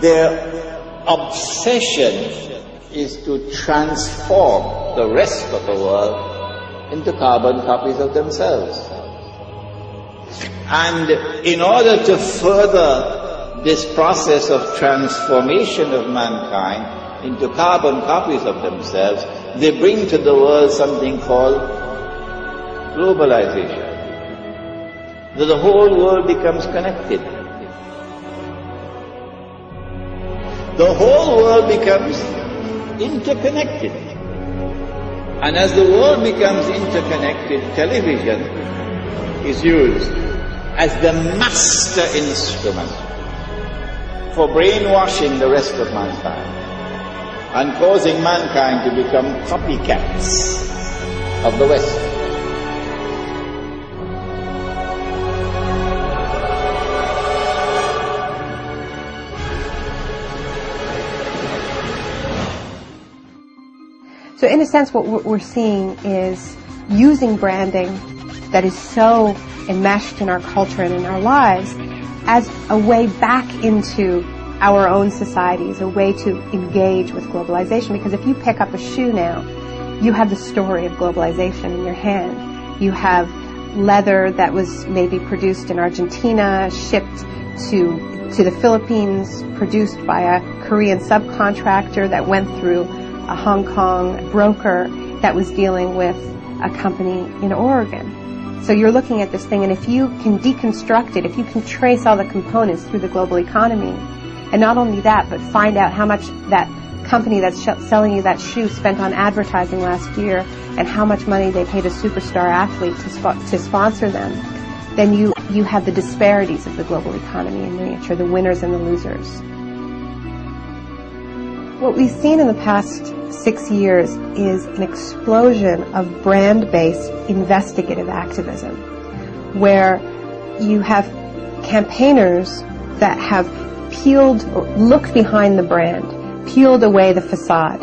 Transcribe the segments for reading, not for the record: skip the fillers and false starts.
Their obsession is to transform the rest of the world into carbon copies of themselves. And in order to further this process of transformation of mankind into carbon copies of themselves, they bring to the world something called globalization. That the whole world becomes connected. The whole world becomes interconnected. And as the world becomes interconnected, television is used as the master instrument for brainwashing the rest of mankind and causing mankind to become copycats of the West. So in a sense, what we're seeing is using branding that is so enmeshed in our culture and in our lives as a way back into our own societies, a way to engage with globalization. Because if you pick up a shoe now, you have the story of globalization in your hand. You have leather that was maybe produced in Argentina, shipped to the Philippines, produced by a Korean subcontractor that went through a Hong Kong broker that was dealing with a company in Oregon. So you're looking at this thing, and if you can deconstruct it, if you can trace all the components through the global economy, and not only that, but find out how much that company that's selling you that shoe spent on advertising last year, and how much money they paid a superstar athlete to sponsor them, then you have the disparities of the global economy in miniature, the winners and the losers. What we've seen in the past 6 years is an explosion of brand-based investigative activism, where you have campaigners that have looked behind the brand, peeled away the facade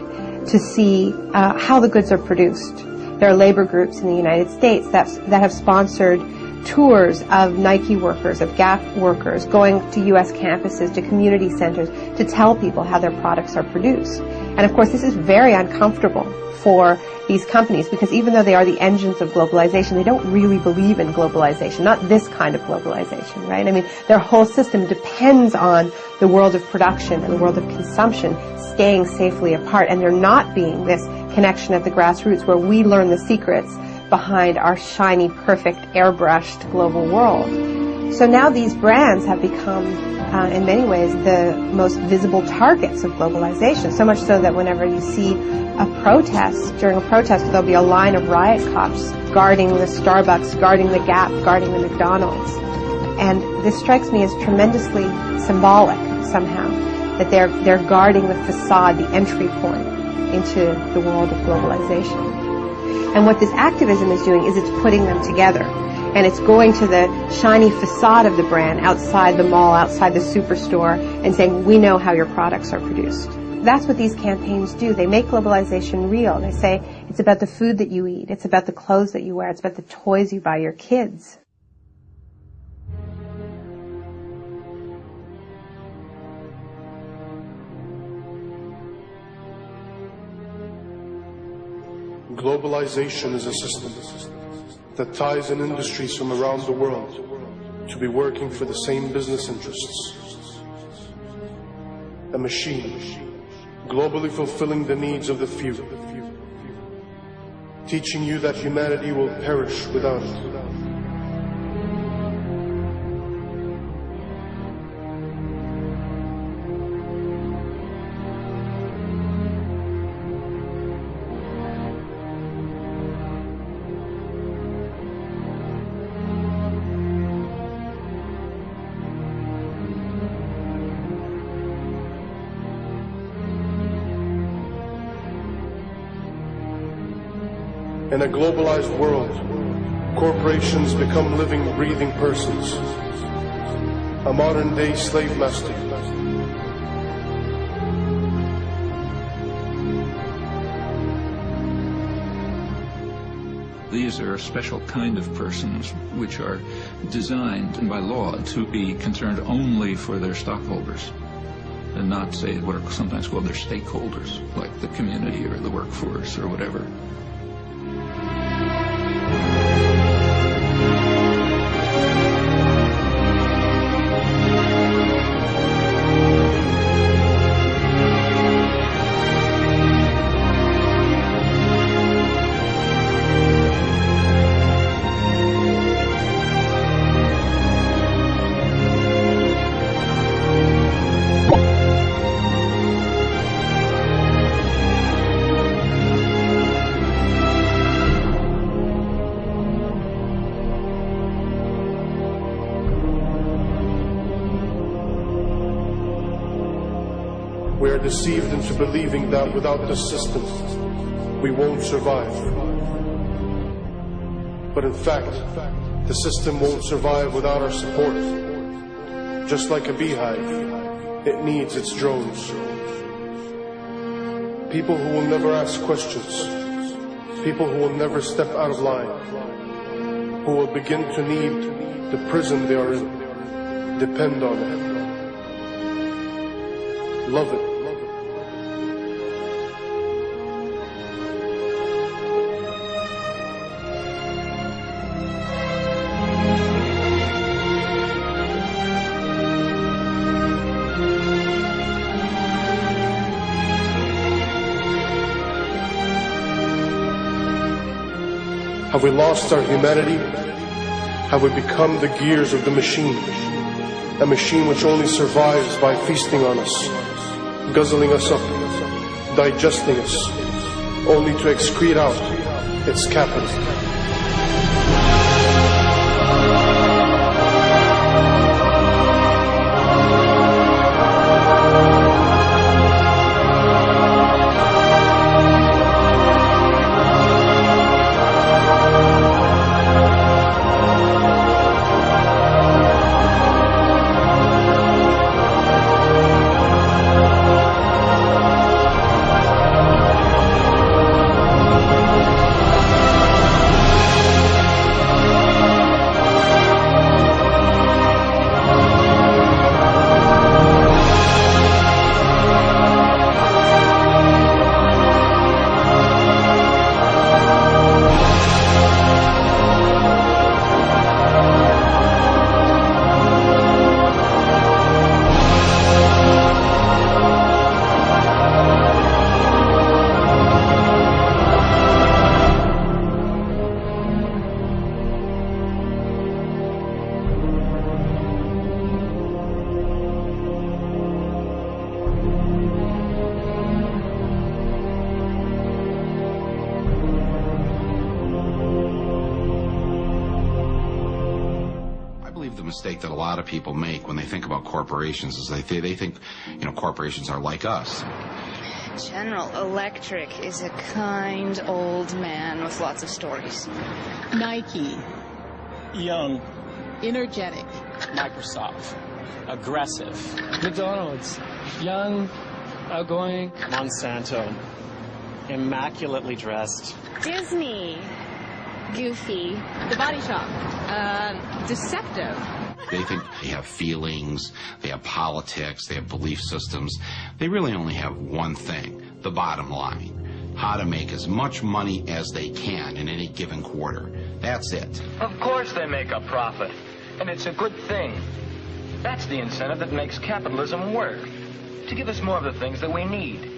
to see how the goods are produced. There are labor groups in the United States that have sponsored tours of Nike workers, of Gap workers, going to U.S. campuses, to community centers, to tell people how their products are produced. And of course, this is very uncomfortable for these companies, because even though they are the engines of globalization, they don't really believe in globalization, not this kind of globalization, right? I mean, their whole system depends on the world of production and the world of consumption staying safely apart, and there not being this connection at the grassroots where we learn the secrets behind our shiny, perfect, airbrushed global world. So now these brands have become, in many ways, the most visible targets of globalization, so much so that whenever you see a protest, during a protest, there'll be a line of riot cops guarding the Starbucks, guarding the Gap, guarding the McDonald's. And this strikes me as tremendously symbolic, somehow, that they're guarding the facade, the entry point into the world of globalization. And what this activism is doing is it's putting them together. And it's going to the shiny facade of the brand outside the mall, outside the superstore, and saying, we know how your products are produced. That's what these campaigns do. They make globalization real. They say, it's about the food that you eat. It's about the clothes that you wear. It's about the toys you buy your kids. Globalization is a system that ties in industries from around the world to be working for the same business interests. A machine, globally fulfilling the needs of the few, teaching you that humanity will perish without it. In a globalized world, corporations become living, breathing persons, a modern-day slave master. These are a special kind of persons which are designed by law to be concerned only for their stockholders. and not say what are sometimes called their stakeholders, like the community or the workforce or whatever. We are deceived into believing that without the system, we won't survive. But in fact, the system won't survive without our support. Just like a beehive, it needs its drones. People who will never ask questions. People who will never step out of line. Who will begin to need the prison they are in. Depend on it. Love it. Have we lost our humanity? Have we become the gears of the machine? A machine which only survives by feasting on us, guzzling us up, digesting us, only to excrete out its capital. The mistake that a lot of people make when they think about corporations is they think, corporations are like us. General Electric is a kind old man with lots of stories. Nike. Young. Energetic. Microsoft. Aggressive. McDonald's. Young. Outgoing. Monsanto. Immaculately dressed. Disney. Goofy. The Body Shop. Deceptive. They think they have feelings, they have politics, they have belief systems. They really only have one thing, the bottom line. How to make as much money as they can in any given quarter. That's it. Of course they make a profit, and it's a good thing. That's the incentive that makes capitalism work, to give us more of the things that we need.